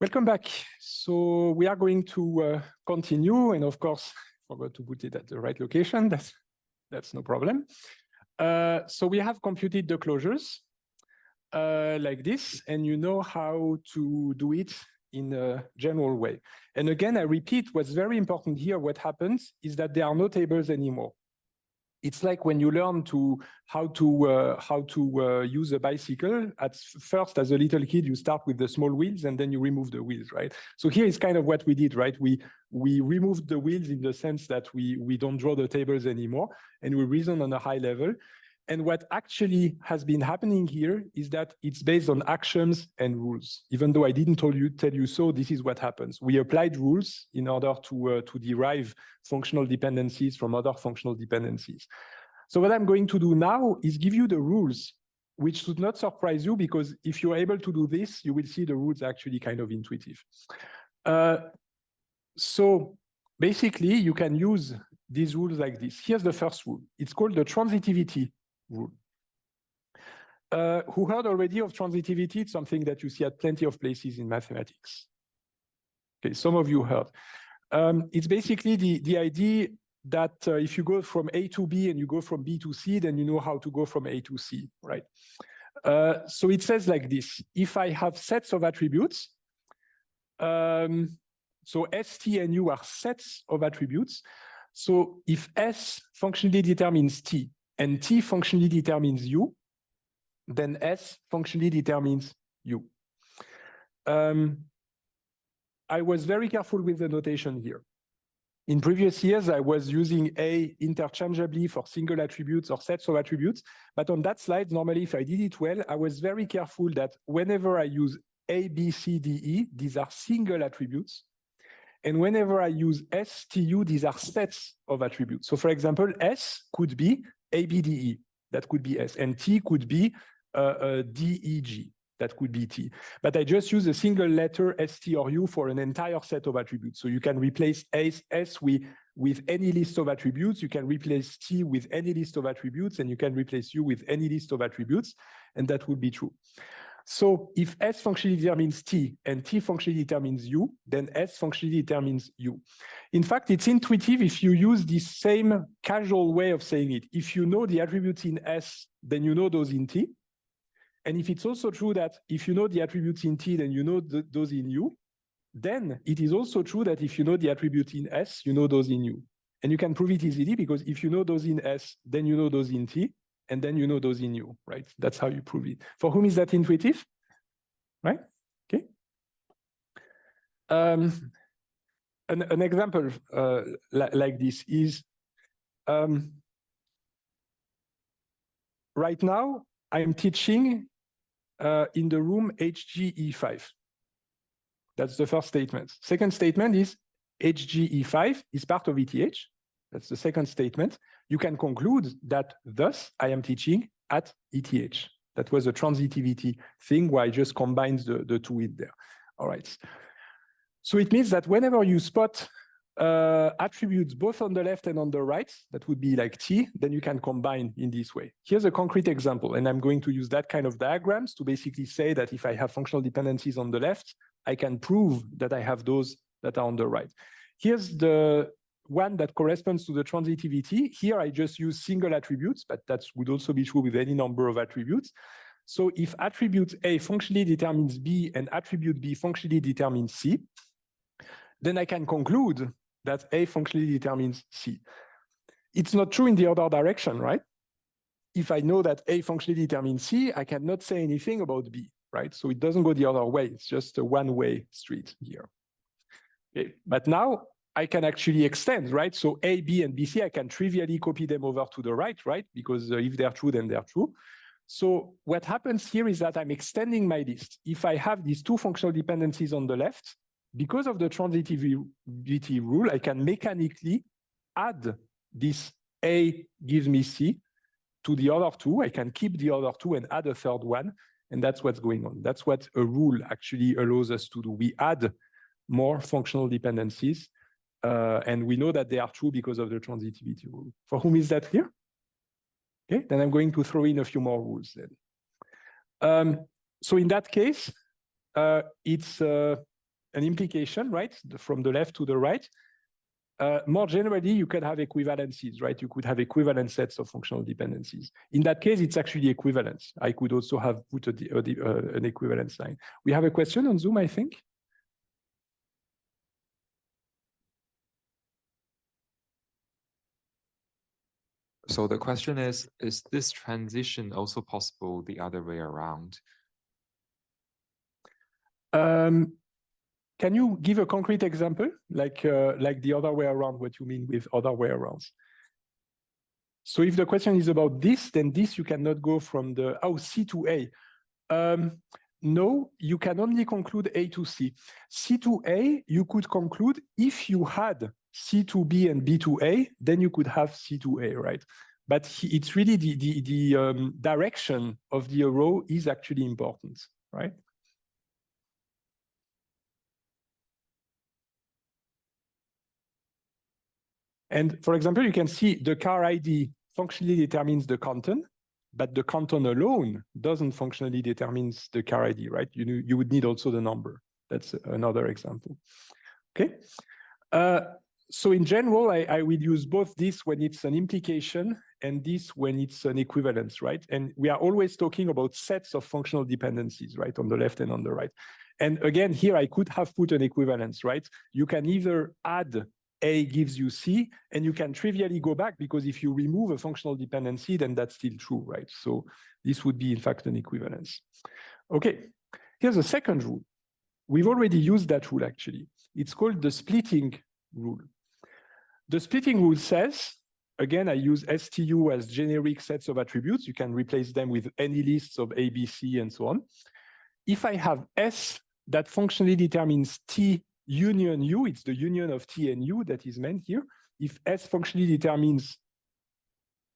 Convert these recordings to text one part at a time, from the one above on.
Welcome back. So we are going to continue, and of course, forgot to put it at the right location. That's no problem. So we have computed the closures like this, and you know how to do it in a general way. And again, I repeat, what's very important here, what happens is that there are no tables anymore. It's like when you learn how to use a bicycle. At first, as a little kid, you start with the small wheels and then you remove the wheels, right? So here is kind of what we did, right? We removed the wheels in the sense that we don't draw the tables anymore, and we reason on a high level. And what actually has been happening here is that it's based on actions and rules. Even though I didn't tell you so, this is what happens. We applied rules in order to derive functional dependencies from other functional dependencies. So what I'm going to do now is give you the rules, which should not surprise you, because if you're able to do this, you will see the rules actually kind of intuitive. So basically, you can use these rules like this. Here's the first rule. It's called the transitivity rule. Who heard already of transitivity? It's something that you see at plenty of places in mathematics. Okay, some of you heard. It's basically the idea that if you go from A to B and you go from B to C, then you know how to go from A to C, right? So it says like this: if I have sets of attributes, so S, T, and U are sets of attributes. So if S functionally determines T, and T functionally determines U, then S functionally determines U. I was very careful with the notation here. In previous years, I was using A interchangeably for single attributes or sets of attributes. But on that slide, normally, if I did it well, I was very careful that whenever I use A, B, C, D, E, these are single attributes. And whenever I use S, T, U, these are sets of attributes. So for example, S could be A, B, D, E. That could be S. And T could be D, E, G. That could be T. But I just use a single letter S, T, or U for an entire set of attributes. So you can replace S with any list of attributes. You can replace T with any list of attributes, and you can replace U with any list of attributes, and that would be true. So if S functionally determines T and T functionally determines U, then S functionally determines U. In fact, it's intuitive if you use this same casual way of saying it. If you know the attributes in S, then you know those in T. And if it's also true that if you know the attributes in T, then you know those in U, then it is also true that if you know the attributes in S, you know those in U. And you can prove it easily, because if you know those in S, then you know those in T, and then you know those in U, right? That's how you prove it. For whom is that intuitive? Right? Okay. An example like this is, right now, I'm teaching in the room HGE5. That's the first statement. Second statement is HGE5 is part of ETH. That's the second statement. You can conclude that thus I am teaching at ETH. That was a transitivity thing where I just combined the two in there. All right. So it means that whenever you spot attributes both on the left and on the right, that would be like T, then you can combine in this way. Here's a concrete example, and I'm going to use that kind of diagrams to basically say that if I have functional dependencies on the left, I can prove that I have those that are on the right. Here's the one that corresponds to the transitivity. Here, I just use single attributes, but that would also be true with any number of attributes. So if attribute A functionally determines B and attribute B functionally determines C, then I can conclude that A functionally determines C. It's not true in the other direction, right? If I know that A functionally determines C, I cannot say anything about B, right? So it doesn't go the other way. It's just a one-way street here. Okay. But now I can actually extend, right? So A, B, and B, C, I can trivially copy them over to the right, right? Because if they're true, then they're true. So what happens here is that I'm extending my list. If I have these two functional dependencies on the left, because of the transitivity rule, I can mechanically add this A gives me C to the other two. I can keep the other two and add a third one. And that's what's going on. That's what a rule actually allows us to do. We add more functional dependencies. And we know that they are true because of the transitivity rule. For whom is that clear? Okay, then I'm going to throw in a few more rules then. So in that case, it's an implication, right, from the left to the right. More generally, you can have equivalencies, right? You could have equivalent sets of functional dependencies. In that case, it's actually equivalent. I could also have put an equivalence line. We have a question on Zoom, I think. So the question is this transition also possible the other way around? Can you give a concrete example, like the other way around, what you mean with other way arounds? So if the question is about this, then this you cannot go from the, C to A. No, you can only conclude A to C. C to A, you could conclude if you had C to B and B to A, then you could have C to A, right? But it's really the direction of the arrow is actually important, right? And for example, you can see the car ID functionally determines the canton, but the canton alone doesn't functionally determine the car ID, right? You would need also the number. That's another example. Okay. So in general, I will use both this when it's an implication and this when it's an equivalence, right? And we are always talking about sets of functional dependencies, right, on the left and on the right. And again, here I could have put an equivalence, right? You can either add A gives you C, and you can trivially go back because if you remove a functional dependency, then that's still true, right? So this would be in fact an equivalence. Okay, here's a second rule. We've already used that rule actually. It's called the splitting rule. The splitting rule says, again, I use STU as generic sets of attributes. You can replace them with any lists of A, B, C, and so on. If I have S that functionally determines T union U, it's the union of T and U that is meant here. If S functionally determines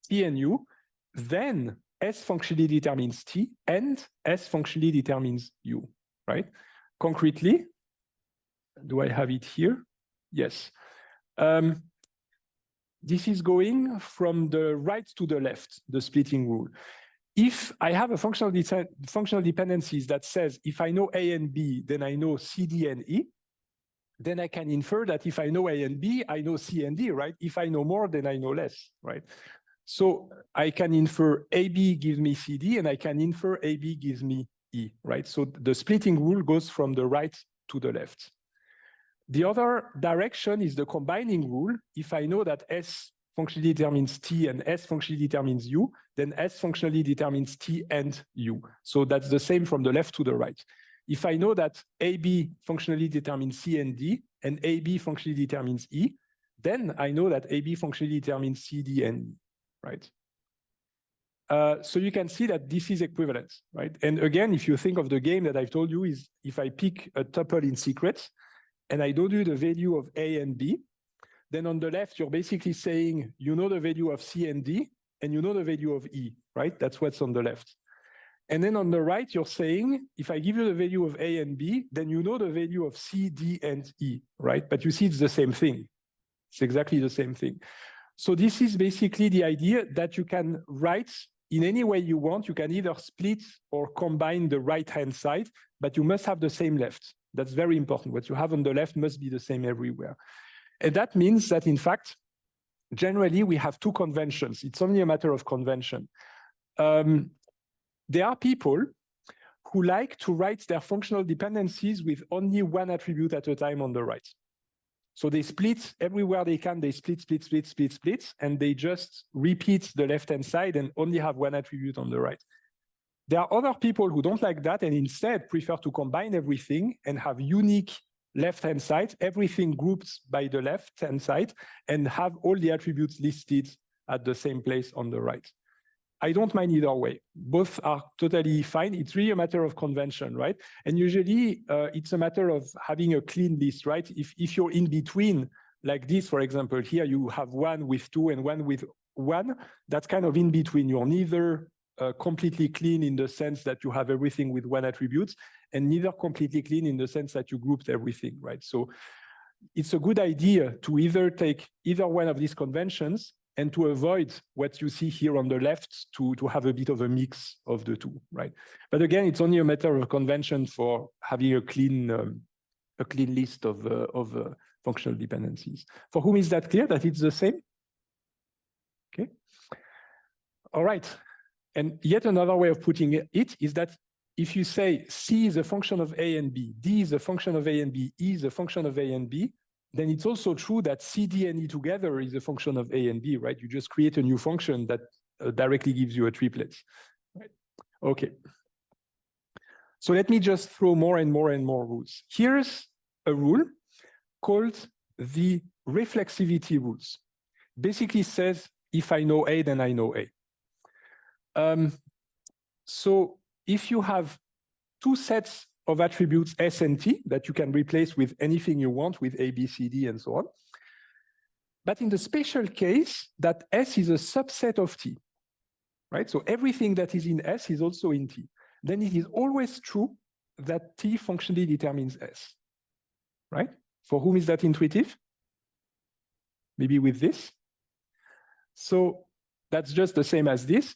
T and U, then S functionally determines T and S functionally determines U, right? Concretely, do I have it here? Yes. This is going from the right to the left, the splitting rule. If I have a functional dependencies that says, if I know A and B, then I know C, D, and E, then I can infer that if I know A and B, I know C and D, right? If I know more, then I know less, right? So I can infer AB gives me CD, and I can infer AB gives me E, right? So the splitting rule goes from the right to the left. The other direction is the combining rule. If I know that S functionally determines T and S functionally determines U, then S functionally determines T and U. So that's the same from the left to the right. If I know that AB functionally determines C and D, and AB functionally determines E, then I know that AB functionally determines C, D, and E, right? So you can see that this is equivalent, right? And again, if you think of the game that I've told you is if I pick a tuple in secret, and I don't do the value of A and B, then on the left, you're basically saying, you know the value of C and D, and you know the value of E, right? That's what's on the left. And then on the right, you're saying, if I give you the value of A and B, then you know the value of C, D, and E, right? But you see, it's the same thing. It's exactly the same thing. So this is basically the idea that you can write in any way you want. You can either split or combine the right-hand side, but you must have the same left. That's very important. What you have on the left must be the same everywhere. And that means that, in fact, generally, we have two conventions. It's only a matter of convention. There are people who like to write their functional dependencies with only one attribute at a time on the right. So they split everywhere they can. They split, and they just repeat the left-hand side and only have one attribute on the right. There are other people who don't like that and instead prefer to combine everything and have unique left-hand side, everything grouped by the left-hand side, and have all the attributes listed at the same place on the right. I don't mind either way. Both are totally fine. It's really a matter of convention, right? And usually it's a matter of having a clean list, right? If you're in between, like this, for example, here you have one with two and one with one, that's kind of in between. You're neither completely clean in the sense that you have everything with one attribute, and neither completely clean in the sense that you grouped everything, right? So it's a good idea to either take either one of these conventions and to avoid what you see here on the left to have a bit of a mix of the two, right? But again, it's only a matter of convention for having a clean a clean list of functional dependencies. For whom is that clear that it's the same? Okay. All right. And yet another way of putting it is that if you say C is a function of A and B, D is a function of A and B, E is a function of A and B, then it's also true that C, D, and E together is a function of A and B, right? You just create a new function that directly gives you a triplet. Right? Okay. So let me just throw more and more and more rules. Here's a rule called the reflexivity rules. Basically says, if I know A, then I know A. So if you have two sets of attributes S and T that you can replace with anything you want with A, B, C, D, and so on. But in the special case that S is a subset of T, right? So everything that is in S is also in T. Then it is always true that T functionally determines S, right? For whom is that intuitive? Maybe with this. So that's just the same as this.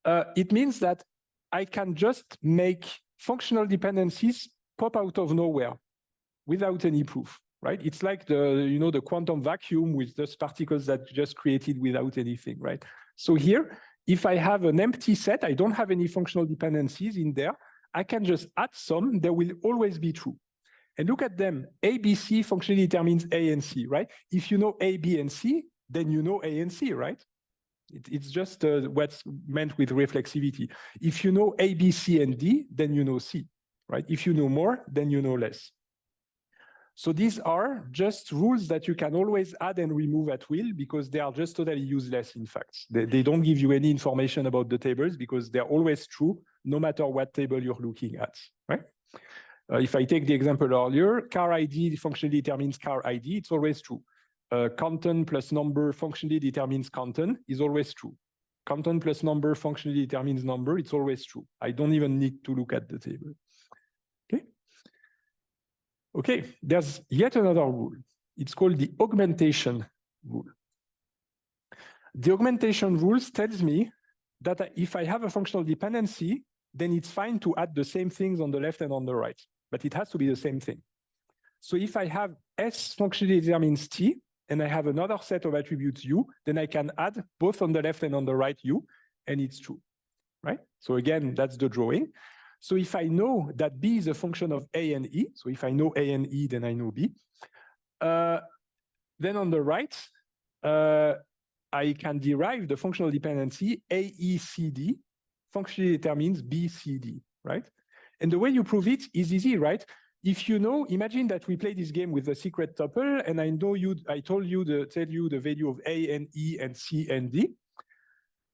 It means that I can just make functional dependencies pop out of nowhere without any proof, right? It's like the quantum vacuum with those particles that just created without anything, right? So here, if I have an empty set, I don't have any functional dependencies in there, I can just add some, they will always be true. And look at them, A, B, C functionally determines A and C, right? If you know A, B, and C, then you know A and C, right? It's just what's meant with reflexivity. If you know A, B, C, and D, then you know C, right? If you know more, then you know less. So these are just rules that you can always add and remove at will because they are just totally useless, in fact. They don't give you any information about the tables because they're always true, no matter what table you're looking at, right? If I take the example earlier, car ID functionally determines car ID, it's always true. Canton plus number functionally determines canton is always true. Canton plus number functionally determines number, it's always true. I don't even need to look at the table. Okay. Okay, there's yet another rule. It's called the augmentation rule. The augmentation rule tells me that if I have a functional dependency, then it's fine to add the same things on the left and on the right, but it has to be the same thing. So if I have S functionally determines T, and I have another set of attributes U, then I can add both on the left and on the right U, and it's true, right? So again, that's the drawing. So if I know that B is a function of A and E, so if I know A and E, then I know B. Then on the right, I can derive the functional dependency AECD functionally determines BCD, right? And the way you prove it is easy, right? If you know, imagine that we play this game with a secret tuple, and I know I tell you the value of A and E and C and D.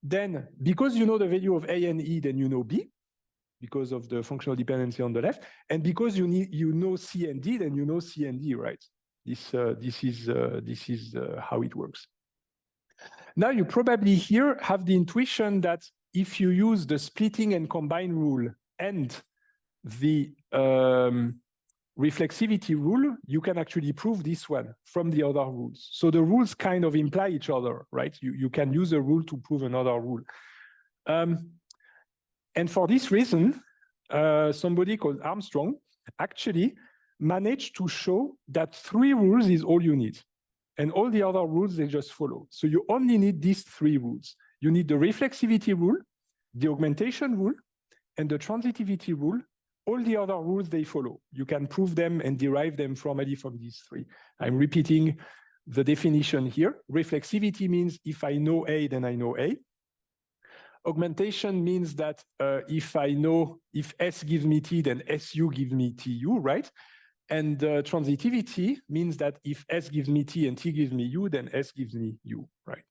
Then, because you know the value of A and E, then you know B, because of the functional dependency on the left, and because you know C and D, then you know C and D, right? This is how it works. Now you probably here have the intuition that if you use the splitting and combine rule and the reflexivity rule, you can actually prove this one from the other rules. So the rules kind of imply each other, right? You can use a rule to prove another rule. And for this reason, somebody called Armstrong actually managed to show that 3 rules is all you need. And all the other rules, they just follow. So you only need these 3 rules. You need the reflexivity rule, the augmentation rule, and the transitivity rule. All the other rules, they follow. You can prove them and derive them formally from these 3. I'm repeating the definition here. Reflexivity means if I know A, then I know A. Augmentation means that if S gives me T, then SU gives me TU, right? And transitivity means that if S gives me T and T gives me U, then S gives me U, right?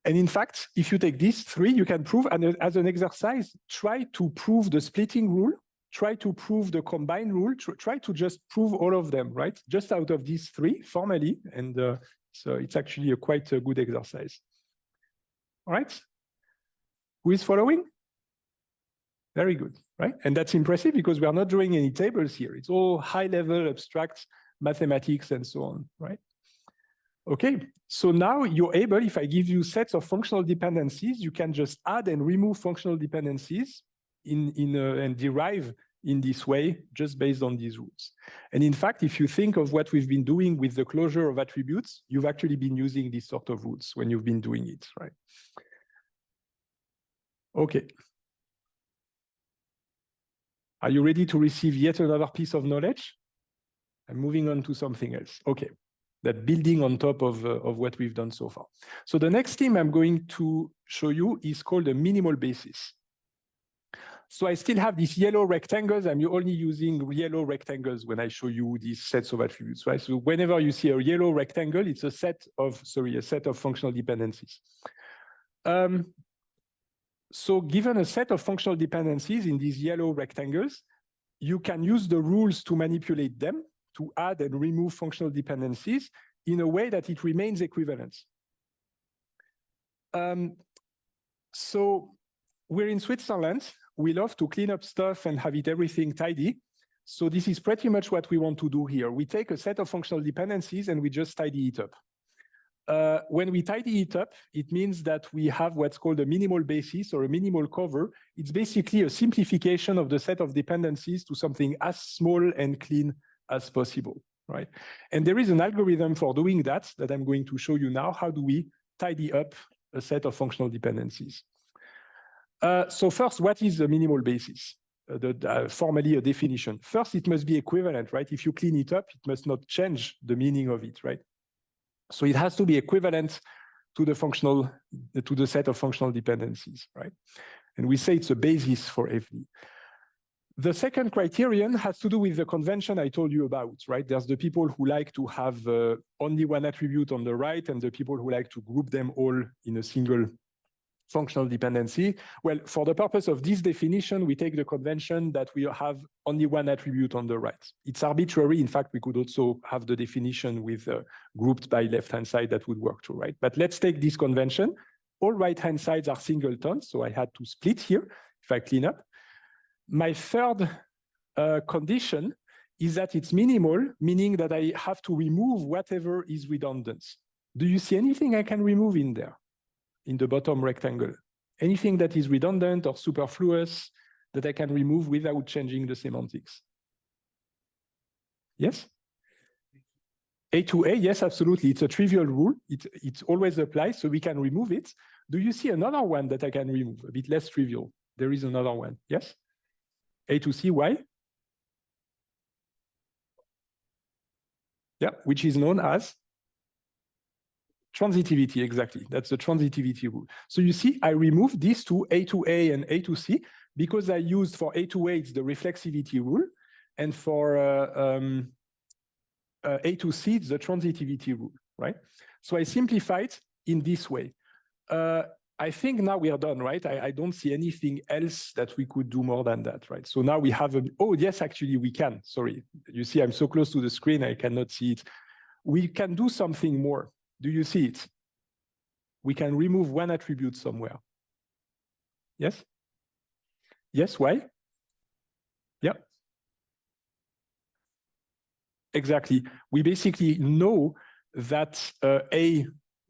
And in fact, if you take these 3, you can prove, and as an exercise, try to prove the splitting rule, try to prove the combine rule, try to just prove all of them, right? Just out of these 3 formally, and so it's actually quite a good exercise. All right? Who is following? Very good, right? And that's impressive because we are not drawing any tables here. It's all high-level abstract mathematics and so on, right? Okay, so now you're able, if I give you sets of functional dependencies, you can just add and remove functional dependencies and derive in this way, just based on these rules. And in fact, if you think of what we've been doing with the closure of attributes, you've actually been using these sort of rules when you've been doing it, right? Okay. Are you ready to receive yet another piece of knowledge? I'm moving on to something else. Okay, that building on top of what we've done so far. So the next thing I'm going to show you is called a minimal basis. So I still have these yellow rectangles. I'm only using yellow rectangles when I show you these sets of attributes, right? So whenever you see a yellow rectangle, it's a set of functional dependencies. So given a set of functional dependencies in these yellow rectangles, you can use the rules to manipulate them, to add and remove functional dependencies in a way that it remains equivalent. So we're in Switzerland. We love to clean up stuff and have everything tidy. So this is pretty much what we want to do here. We take a set of functional dependencies and we just tidy it up. When we tidy it up, it means that we have what's called a minimal basis or a minimal cover. It's basically a simplification of the set of dependencies to something as small and clean as possible, right? And there is an algorithm for doing that I'm going to show you now. How do we tidy up a set of functional dependencies? So first, what is a minimal basis? Formally a definition. First, it must be equivalent, right? If you clean it up, it must not change the meaning of it, right? So it has to be equivalent to the set of functional dependencies, right? And we say it's a basis for FD. The second criterion has to do with the convention I told you about, right? There's the people who like to have only one attribute on the right and the people who like to group them all in a single functional dependency. Well, for the purpose of this definition, we take the convention that we have only one attribute on the right. It's arbitrary. In fact, we could also have the definition with grouped by left-hand side that would work too, right? But let's take this convention. All right-hand sides are singletons, so I had to split here if I clean up. My third condition is that it's minimal, meaning that I have to remove whatever is redundant. Do you see anything I can remove in there? In the bottom rectangle, anything that is redundant or superfluous that I can remove without changing the semantics? Yes? A to A, yes, absolutely. It's a trivial rule. It always applies, so we can remove it. Do you see another one that I can remove, a bit less trivial? There is another one, yes? A to C, why? Yeah, which is known as? Transitivity, exactly. That's the transitivity rule. So you see, I removed these two, A to A and A to C, because I used for A to A, it's the reflexivity rule. And for A to C, it's the transitivity rule, right? So I simplified in this way. I think now we are done, right? I don't see anything else that we could do more than that, right? So now we have oh, yes, actually we can. Sorry. You see, I'm so close to the screen, I cannot see it. We can do something more. Do you see it? We can remove one attribute somewhere. Yes? Yes, why? Yeah. Exactly. We basically know that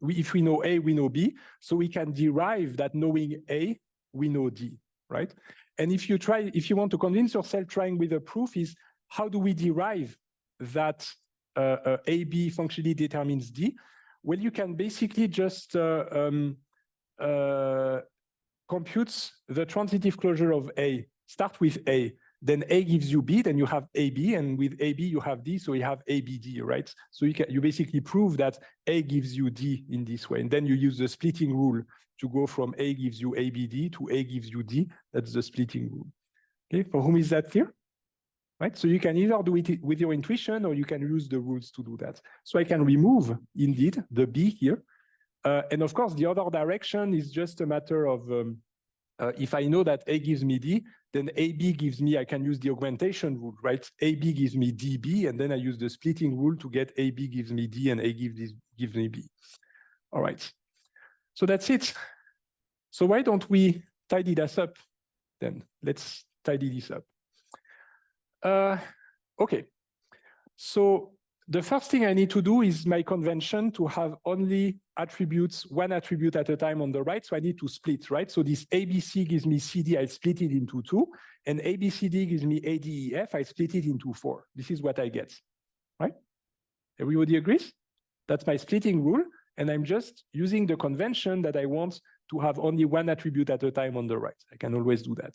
if we know A, we know B, so we can derive that knowing A, we know D, right? And if you want to convince yourself trying with a proof is, how do we derive that AB functionally determines D? Well, you can basically just compute the transitive closure of A. Start with A, then A gives you B, then you have AB, and with AB you have D, so you have ABD, right? So you basically prove that A gives you D in this way, and then you use the splitting rule to go from A gives you ABD to A gives you D. That's the splitting rule. Okay, for whom is that clear? Right, so you can either do it with your intuition or you can use the rules to do that. So I can remove, indeed, the B here. And of course, the other direction is just a matter of, if I know that A gives me D, then AB gives me, I can use the augmentation rule, right? AB gives me DB, and then I use the splitting rule to get AB gives me D and A gives me B. All right, so that's it. So why don't we tidy this up then? Let's tidy this up. Okay, so the first thing I need to do is my convention to have only attributes, one attribute at a time on the right. So I need to split, right? So this ABC gives me CD, I split it into 2. And ABCD gives me ADEF, I split it into 4. This is what I get, right? Everybody agrees? That's my splitting rule. And I'm just using the convention that I want to have only one attribute at a time on the right. I can always do that.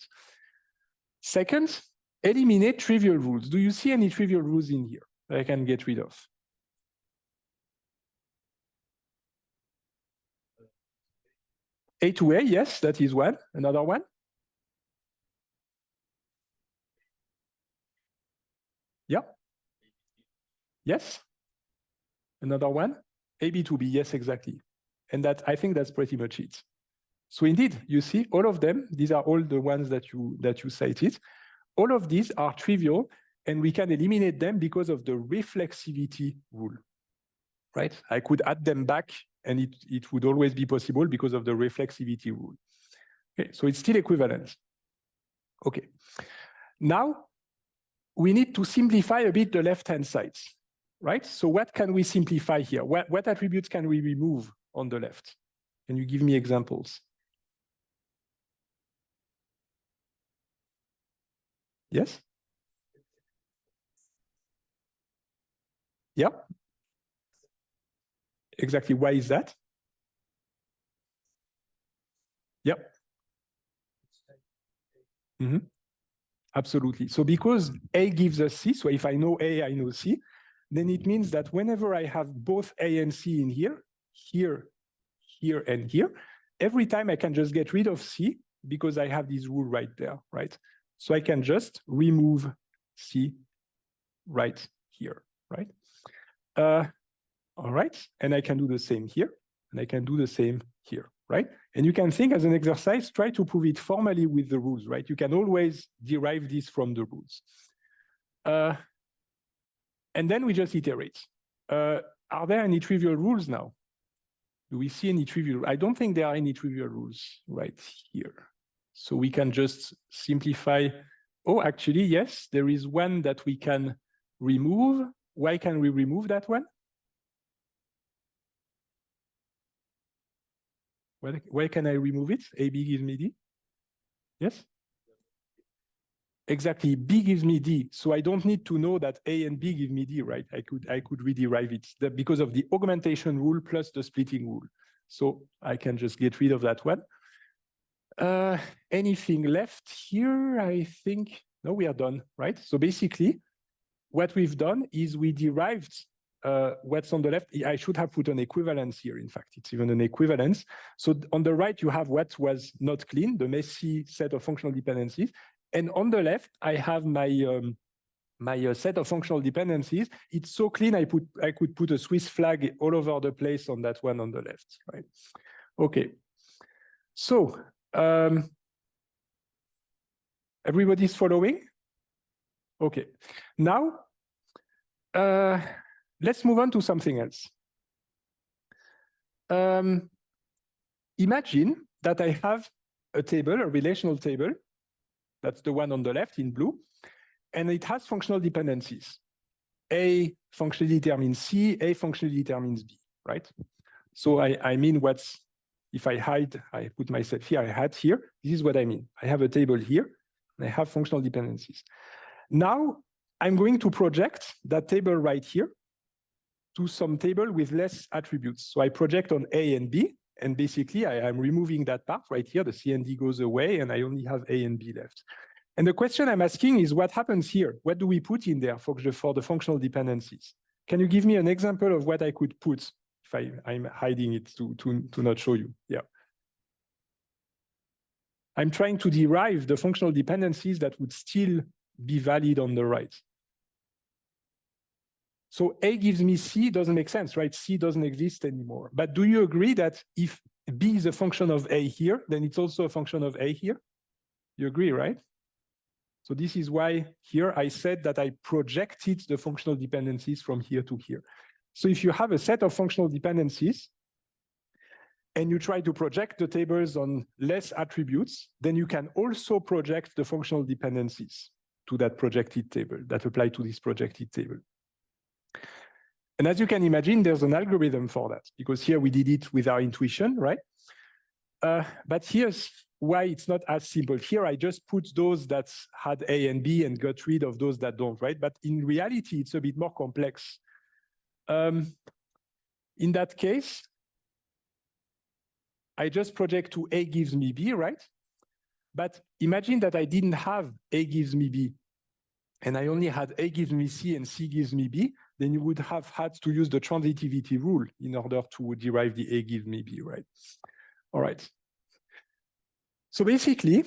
Second, eliminate trivial rules. Do you see any trivial rules in here that I can get rid of? A to A, yes, that is one. Another one? Yeah. Yes. Another one? AB to B, yes, exactly. And that, I think that's pretty much it. So indeed, you see all of them, these are all the ones that you cited. All of these are trivial, and we can eliminate them because of the reflexivity rule, right? I could add them back, and it would always be possible because of the reflexivity rule. Okay, so it's still equivalent. Okay. Now, we need to simplify a bit the left-hand side, right? So what can we simplify here? What attributes can we remove on the left? Can you give me examples? Yes? Yeah. Exactly. Why is that? Yep. Mm-hmm. Absolutely. So because A gives us C, so if I know A, I know C, then it means that whenever I have both A and C in here, here, here, and here, every time I can just get rid of C because I have this rule right there, right? So I can just remove C right here, right? All right, and I can do the same here, and I can do the same here, right? And you can think as an exercise, try to prove it formally with the rules, right? You can always derive this from the rules. And then we just iterate. Are there any trivial rules now? Do we see any trivial? I don't think there are any trivial rules right here. So we can just simplify. Oh, actually, yes, there is one that we can remove. Why can we remove that one? Why can I remove it? AB gives me D. Yes? Exactly. B gives me D. So I don't need to know that A and B give me D, right? I could rederive it because of the augmentation rule plus the splitting rule. So I can just get rid of that one. Anything left here? I think, no, we are done, right? So basically, what we've done is we derived what's on the left. I should have put an equivalence here. In fact, it's even an equivalence. So on the right, you have what was not clean, the messy set of functional dependencies. And on the left, I have my my set of functional dependencies. It's so clean, I could put a Swiss flag all over the place on that one on the left, right? Okay. So everybody's following? Okay. Now, let's move on to something else. Imagine that I have a table, a relational table. That's the one on the left in blue. And it has functional dependencies. A functionally determines C, A functionally determines B, right? So I mean what's, if I hide, I put myself here, I had here, this is what I mean. I have a table here, and I have functional dependencies. Now, I'm going to project that table right here to some table with less attributes. So I project on A and B, and basically I'm removing that part right here, the C and D goes away, and I only have A and B left. And the question I'm asking is what happens here? What do we put in there for the functional dependencies? Can you give me an example of what I could put if I'm hiding it to not show you? Yeah. I'm trying to derive the functional dependencies that would still be valid on the right. So A gives me C doesn't make sense, right? C doesn't exist anymore. But do you agree that if B is a function of A here, then it's also a function of A here? You agree, right? So this is why here I said that I projected the functional dependencies from here to here. So if you have a set of functional dependencies and you try to project the tables on less attributes, then you can also project the functional dependencies to that projected table, that apply to this projected table. And as you can imagine, there's an algorithm for that, because here we did it with our intuition, right? But here's why it's not as simple. Here, I just put those that had A and B and got rid of those that don't, right? But in reality, it's a bit more complex. In that case, I just project to A gives me B, right? But imagine that I didn't have A gives me B, and I only had A gives me C and C gives me B, then you would have had to use the transitivity rule in order to derive the A gives me B, right? All right. So basically,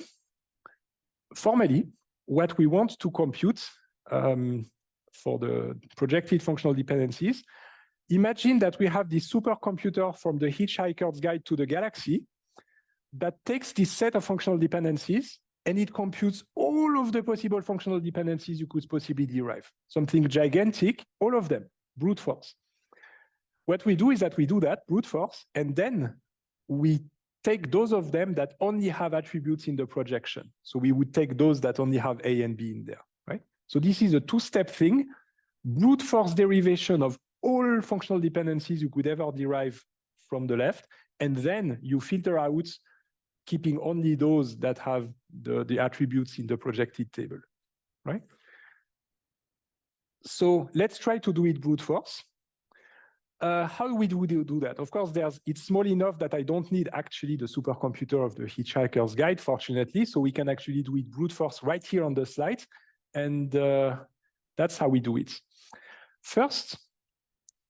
formally, what we want to compute for the projected functional dependencies, imagine that we have this supercomputer from the Hitchhiker's Guide to the Galaxy that takes this set of functional dependencies and it computes all of the possible functional dependencies you could possibly derive. Something gigantic, all of them, brute force. What we do is that we do that, brute force, and then we take those of them that only have attributes in the projection. So we would take those that only have A and B in there, right? So this is a two-step thing, brute force derivation of all functional dependencies you could ever derive from the left, and then you filter out keeping only those that have the attributes in the projected table, right? So let's try to do it brute force. How do we do that? Of course, it's small enough that I don't need actually the supercomputer of the Hitchhiker's Guide, fortunately, so we can actually do it brute force right here on the slide, and that's how we do it. First,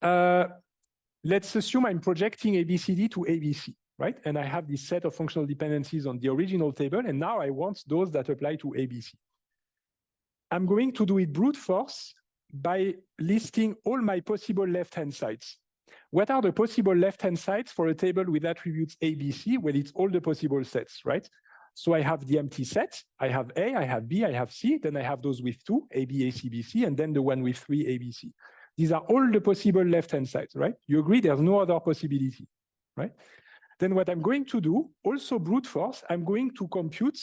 let's assume I'm projecting ABCD to ABC, right? And I have this set of functional dependencies on the original table, and now I want those that apply to ABC. I'm going to do it brute force by listing all my possible left-hand sides. What are the possible left-hand sides for a table with attributes ABC? Well, it's all the possible sets, right? So I have the empty set, I have A, I have B, I have C, then I have those with 2, A, B, A, C, B, C, and then the one with 3, A, B, C. These are all the possible left-hand sides, right? You agree there's no other possibility, right? Then what I'm going to do, also brute force, I'm going to compute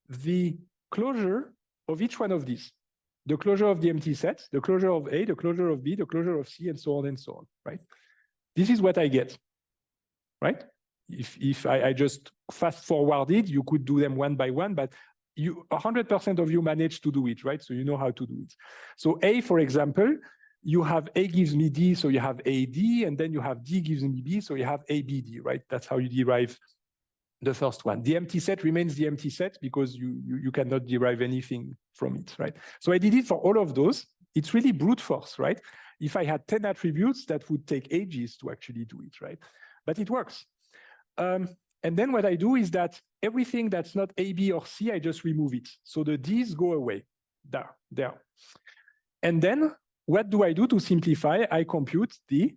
the closure of each one of these. The closure of the empty set, the closure of A, the closure of B, the closure of C, and so on, right? This is what I get, right? If I just fast forwarded, you could do them one by one, but 100% of you managed to do it, right? So you know how to do it. So A, for example, you have A gives me D, so you have AD, and then you have D gives me B, so you have ABD, right? That's how you derive the first one. The empty set remains the empty set because you cannot derive anything from it, right? So I did it for all of those. It's really brute force, right? If I had 10 attributes, that would take ages to actually do it, right? But it works. And then what I do is that everything that's not A, B, or C, I just remove it. So the D's go away, there. And then what do I do to simplify? I compute the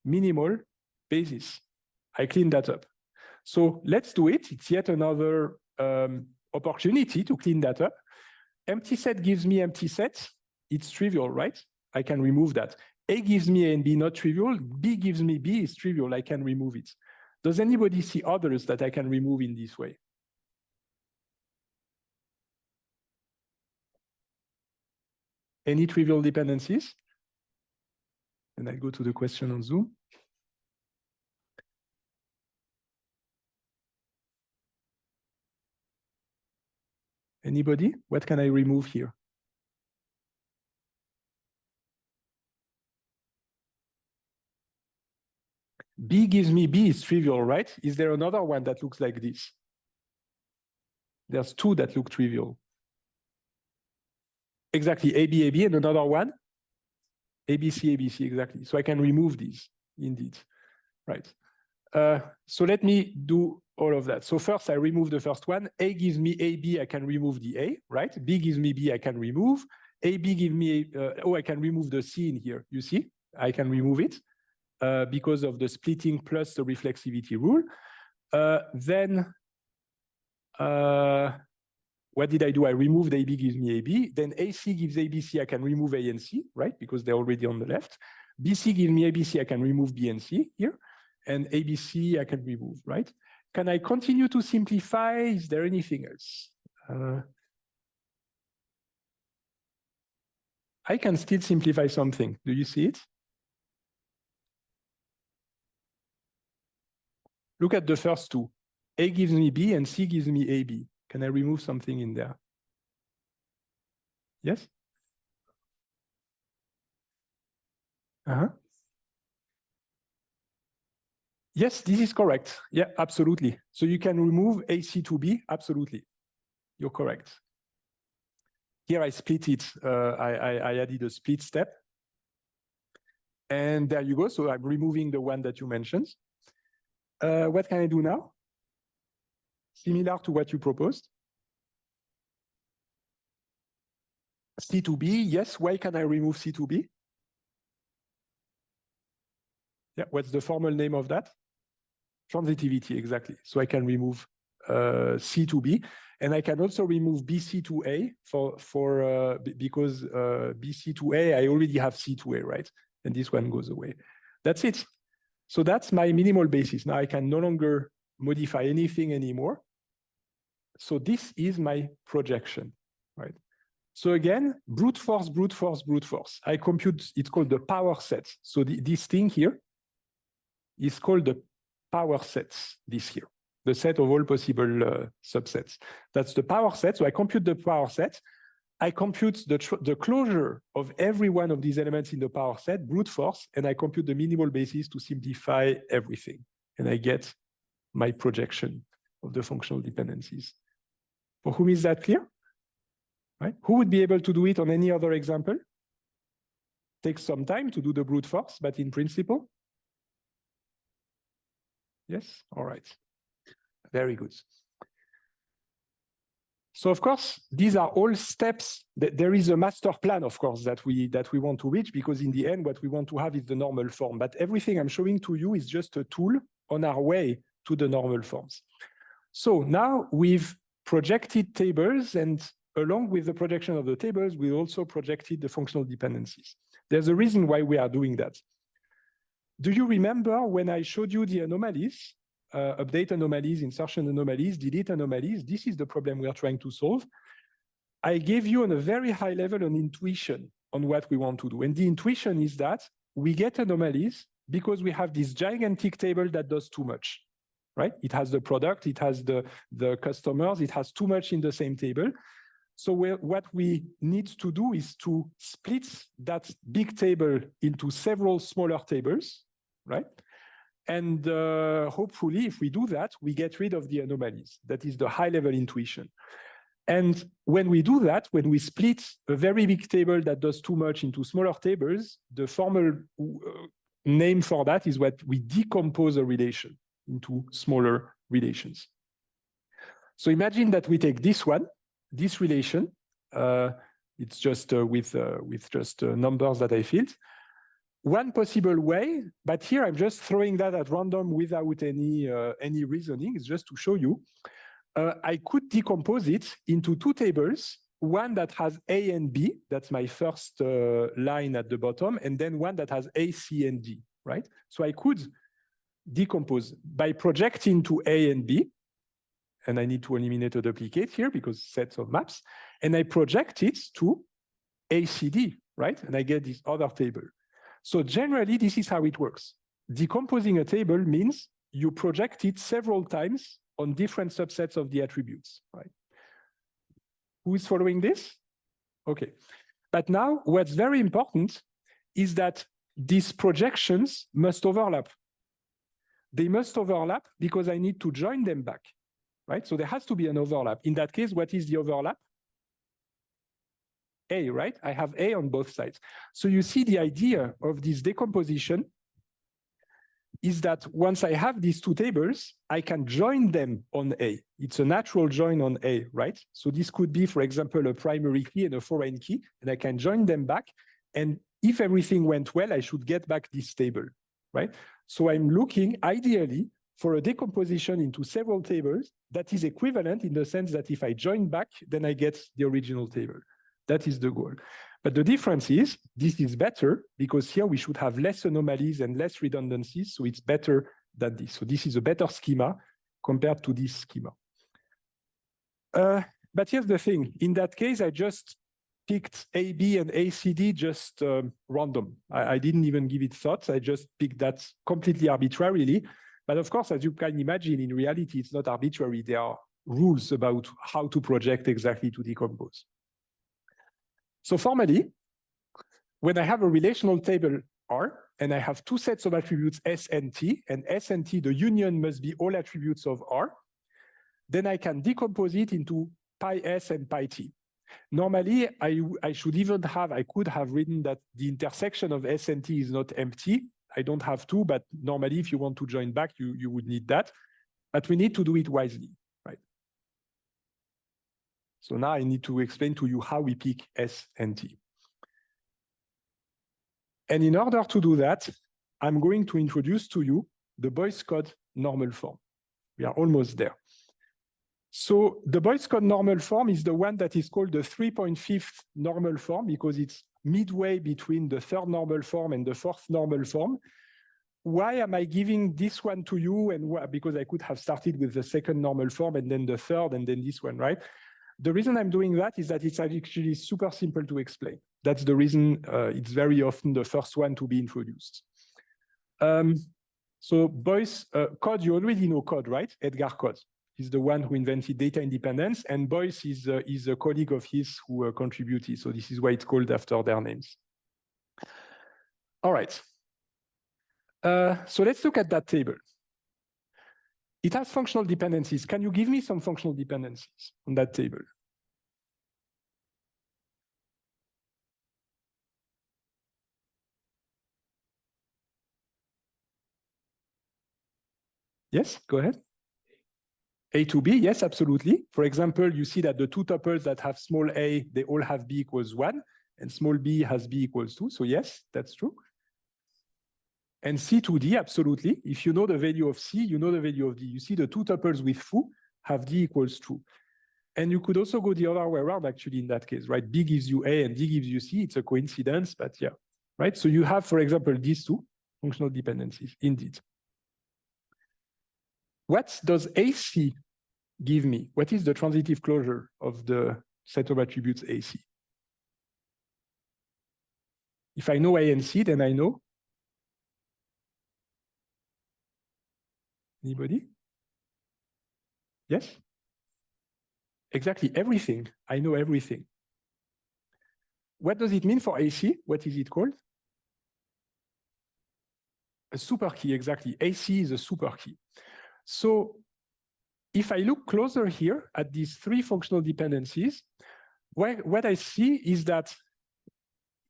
minimal basis. I clean that up. So let's do it. It's yet another opportunity to clean that up. Empty set gives me empty set. It's trivial, right? I can remove that. A gives me A and B, not trivial. B gives me B is trivial. I can remove it. Does anybody see others that I can remove in this way? Any trivial dependencies? And I go to the question on Zoom. Anybody? What can I remove here? B gives me B is trivial, right? Is there another one that looks like this? There's two that look trivial. Exactly, AB, AB, and another one? ABC, ABC, exactly. So I can remove these, indeed, right? So let me do all of that. So first I remove the first one. A gives me AB, I can remove the A, right? B gives me B, I can remove. AB give me, I can remove the C in here, you see? I can remove it because of the splitting plus the reflexivity rule. What did I do? I removed AB gives me AB. Then AC gives ABC, I can remove A and C, right? Because they're already on the left. BC gives me ABC, I can remove B and C here. And ABC, I can remove, right? Can I continue to simplify? Is there anything else? I can still simplify something. Do you see it? Look at the first two. A gives me B and C gives me AB. Can I remove something in there? Yes? Yes, this is correct. Yeah, absolutely. So you can remove AC to B, absolutely. You're correct. Here I split it. I added a split step. And there you go. So I'm removing the one that you mentioned. What can I do now? Similar to what you proposed. C to B, yes. Why can I remove C to B? Yeah, what's the formal name of that? Transitivity, exactly. So I can remove C to B, and I can also remove BC to A because BC to A, I already have C to A, right? And this one goes away. That's it. So that's my minimal basis. Now I can no longer modify anything anymore. So this is my projection, right? So again, brute force, brute force, brute force. I compute, it's called the power set. So this thing here is called the power sets, this here, the set of all possible subsets. That's the power set. So I compute the power set. I compute the closure of every one of these elements in the power set, brute force, and I compute the minimal basis to simplify everything. And I get my projection of the functional dependencies. For whom is that clear? Right? Who would be able to do it on any other example? Takes some time to do the brute force, but in principle. Yes? All right. Very good. So of course, these are all steps. There is a master plan, of course, that we want to reach, because in the end, what we want to have is the normal form. But everything I'm showing to you is just a tool on our way to the normal forms. So now we've projected tables, and along with the projection of the tables, we also projected the functional dependencies. There's a reason why we are doing that. Do you remember when I showed you the anomalies, update anomalies, insertion anomalies, delete anomalies? This is the problem we are trying to solve. I gave you on a very high level an intuition on what we want to do. And the intuition is that we get anomalies because we have this gigantic table that does too much, right? It has the product, it has the customers, it has too much in the same table. So what we need to do is to split that big table into several smaller tables, right? And hopefully, if we do that, we get rid of the anomalies. That is the high-level intuition. And when we do that, when we split a very big table that does too much into smaller tables, the formal name for that is what we decompose a relation into smaller relations. So imagine that we take this one, this relation. It's just with just numbers that I filled. One possible way, but here I'm just throwing that at random without any reasoning. It's just to show you. I could decompose it into two tables, one that has A and B, that's my first line at the bottom, and then one that has A, C, and D, right? So I could decompose by projecting to A and B, and I need to eliminate a duplicate here because sets of maps, and I project it to ACD, right? And I get this other table. So generally, this is how it works. Decomposing a table means you project it several times on different subsets of the attributes, right? Who is following this? Okay. But now what's very important is that these projections must overlap. They must overlap because I need to join them back, right? So there has to be an overlap. In that case, what is the overlap? A, right? I have A on both sides. So you see the idea of this decomposition is that once I have these two tables, I can join them on A. It's a natural join on A, right? So this could be, for example, a primary key and a foreign key, and I can join them back. And if everything went well, I should get back this table, right? So I'm looking ideally for a decomposition into several tables that is equivalent in the sense that if I join back, then I get the original table. That is the goal. But the difference is this is better because here we should have less anomalies and less redundancies. So it's better than this. So this is a better schema compared to this schema. But here's the thing. In that case, I just picked AB and ACD just random. I didn't even give it thought. I just picked that completely arbitrarily. But of course, as you can imagine, in reality, it's not arbitrary. There are rules about how to project exactly to decompose. So formally, when I have a relational table R, and I have two sets of attributes S and T, the union must be all attributes of R, then I can decompose it into pi S and pi T. Normally, I could have written that the intersection of S and T is not empty. I don't have to, but normally if you want to join back, you would need that. But we need to do it wisely, right? So now I need to explain to you how we pick S and T. And in order to do that, I'm going to introduce to you the Boyce code normal form. We are almost there. So the Boyce code normal form is the one that is called the 3.5 normal form because it's midway between the third normal form and the fourth normal form. Why am I giving this one to you? And because I could have started with the second normal form and then the third and then this one, right? The reason I'm doing that is that it's actually super simple to explain. That's the reason it's very often the first one to be introduced. So Boyce code, you already know code, right? Edgar Code. He's the one who invented data independence, and Boyce is a colleague of his who contributed. So this is why it's called after their names. All right. So let's look at that table. It has functional dependencies. Can you give me some functional dependencies on that table? Yes, go ahead. A to B, yes, absolutely. For example, you see that the two tuples that have small a, they all have b equals 1, and small b has b equals 2. So yes, that's true. And C to D, absolutely. If you know the value of C, you know the value of D. You see the two tuples with foo have D equals 2. And you could also go the other way around, actually, in that case, right? B gives you A and D gives you C. It's a coincidence, but yeah, right? So you have, for example, these two functional dependencies, indeed. What does AC give me? What is the transitive closure of the set of attributes AC? If I know A and C, then I know. Anybody? Yes? Exactly, everything. I know everything. What does it mean for AC? What is it called? A super key, exactly. AC is a super key. So if I look closer here at these three functional dependencies, what I see is that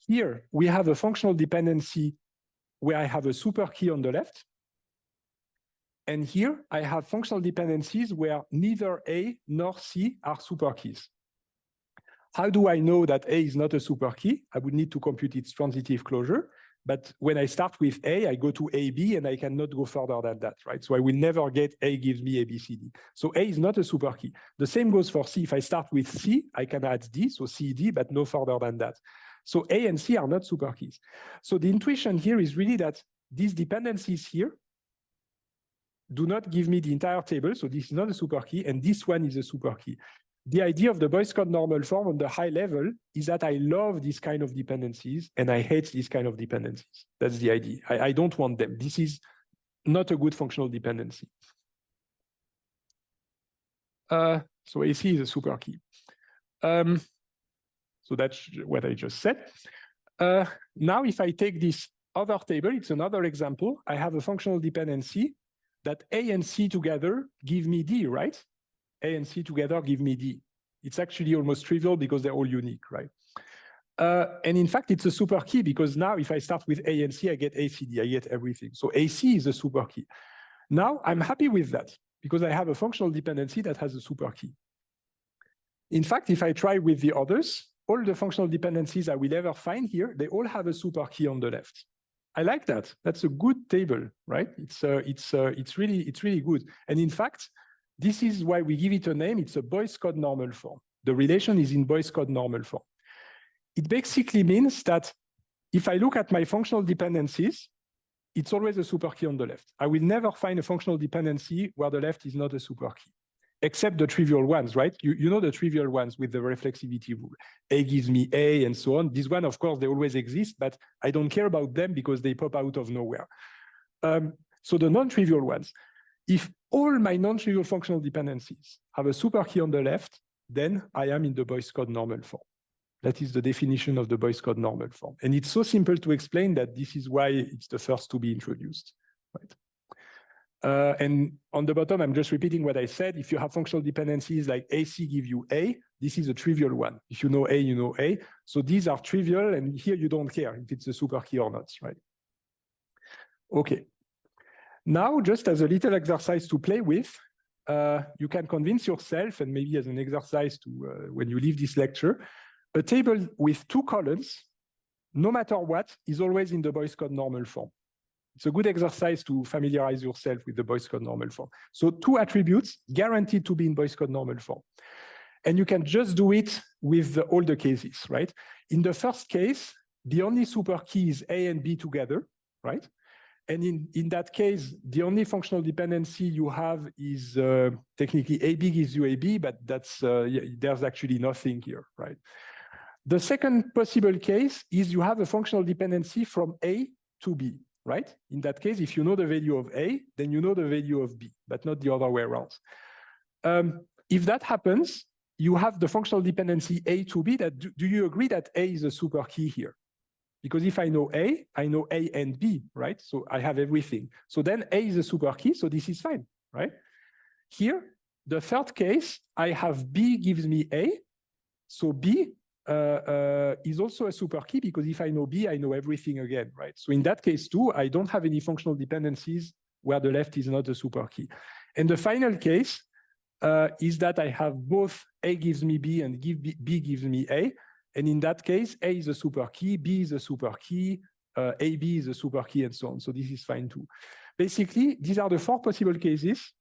here we have a functional dependency where I have a super key on the left. And here I have functional dependencies where neither A nor C are super keys. How do I know that A is not a super key? I would need to compute its transitive closure. But when I start with A, I go to AB and I cannot go further than that, right? So I will never get A gives me A, B, C, D. So A is not a super key. The same goes for C. If I start with C, I can add D, so C, D, but no further than that. So A and C are not super keys. So the intuition here is really that these dependencies here do not give me the entire table. So this is not a super key, and this one is a super key. The idea of the Boyce code normal form on the high level is that I love these kind of dependencies and I hate these kind of dependencies. That's the idea. I don't want them. This is not a good functional dependency. So AC is a super key. So that's what I just said. Now, if I take this other table, it's another example. I have a functional dependency that A and C together give me D, right? A and C together give me D. It's actually almost trivial because they're all unique, right? And in fact, it's a super key because now if I start with A and C, I get ACD, I get everything. So AC is a super key. Now I'm happy with that because I have a functional dependency that has a super key. In fact, if I try with the others, all the functional dependencies I will ever find here, they all have a super key on the left. I like that. That's a good table, right? It's really good. And in fact, this is why we give it a name. It's a Boyce code normal form. The relation is in Boyce code normal form. It basically means that if I look at my functional dependencies, it's always a super key on the left. I will never find a functional dependency where the left is not a super key. except the trivial ones, right? You know the trivial ones with the reflexivity rule. A gives me A and so on. This one, of course, they always exist, but I don't care about them because they pop out of nowhere. So the non-trivial ones, if all my non-trivial functional dependencies have a super key on the left, then I am in the Boyce code normal form. That is the definition of the Boyce code normal form. And it's so simple to explain that this is why it's the first to be introduced, right? And on the bottom, I'm just repeating what I said. If you have functional dependencies like AC give you A, this is a trivial one. If you know A, you know A. So these are trivial, and here you don't care if it's a super key or not, right? Okay. Now, just as a little exercise to play with, you can convince yourself, and maybe as an exercise to when you leave this lecture, a table with 2 columns, no matter what, is always in the Boyce code normal form. It's a good exercise to familiarize yourself with the Boyce code normal form. So 2 attributes guaranteed to be in Boyce code normal form. And you can just do it with all the cases, right? In the first case, the only super key is A and B together, right? And in that case, the only functional dependency you have is technically AB gives you AB, but that's there's actually nothing here, right? The second possible case is you have a functional dependency from A to B, right? In that case, if you know the value of A, then you know the value of B, but not the other way around. If that happens, you have the functional dependency A to B. That do you agree that A is a super key here? Because if I know A and B, right? So I have everything. So then A is a super key, so this is fine, right? Here, the third case, I have B gives me A, so B is also a super key because if I know B, I know everything again, right? So in that case too, I don't have any functional dependencies where the left is not a super key. And the final case is that I have both A gives me B and B gives me A. And in that case, A is a super key, B is a super key, AB is a super key, and so on. So this is fine too. Basically, these are the 4 possible cases.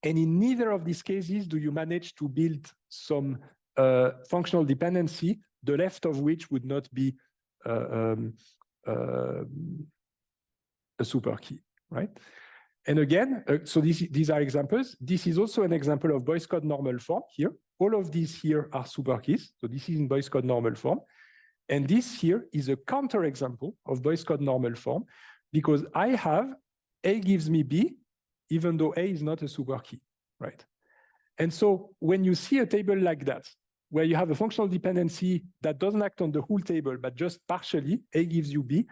And in neither of these cases do you manage to build some functional dependency, the left of which would not be a super key, right? And again, so these are examples. This is also an example of Boyce code normal form here. All of these here are super keys. So this is in Boyce code normal form. And this here is a counterexample of Boyce code normal form because I have A gives me B, even though A is not a super key, right? And so when you see a table like that, where you have a functional dependency that doesn't act on the whole table, but just partially, A gives you B,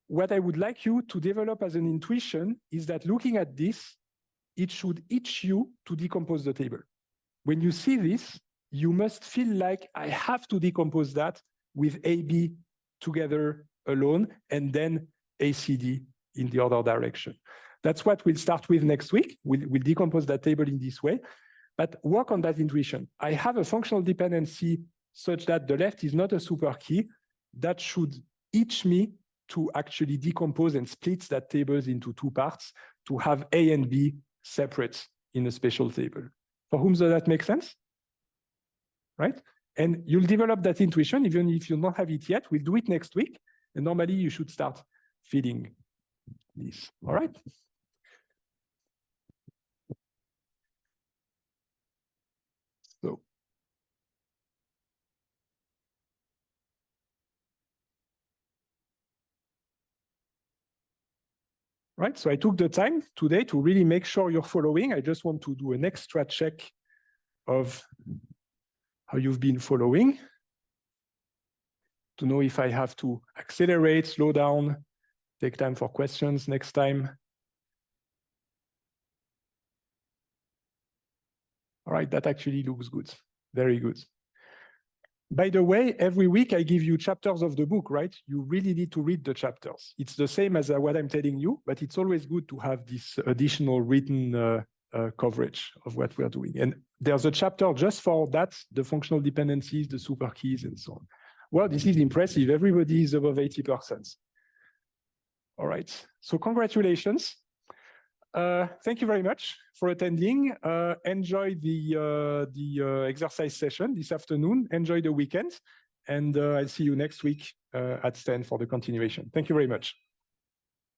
what I would like you to develop as an intuition is that looking at this, it should itch you to decompose the table. When you see this, you must feel like I have to decompose that with AB together alone and then ACD in the other direction. That's what we'll start with next week. We'll decompose that table in this way, but work on that intuition. I have a functional dependency such that the left is not a super key. That should itch me to actually decompose and split that tables into 2 parts to have A and B separate in a special table. For whom does that make sense? Right? And you'll develop that intuition, even if you don't have it yet. We'll do it next week. And normally you should start feeling this. All right? So. Right, so I took the time today to really make sure you're following. I just want to do an extra check of how you've been following to know if I have to accelerate, slow down, take time for questions next time. All right, that actually looks good. Very good. By the way, every week I give you chapters of the book, right? You really need to read the chapters. It's the same as what I'm telling you, but it's always good to have this additional written coverage of what we're doing. And there's a chapter just for that, the functional dependencies, the super keys, and so on. Well, this is impressive. Everybody is above 80%. All right, so congratulations. Thank you very much for attending. Enjoy the exercise session this afternoon. Enjoy the weekend. And I'll see you next week at 10 for the continuation. Thank you very much.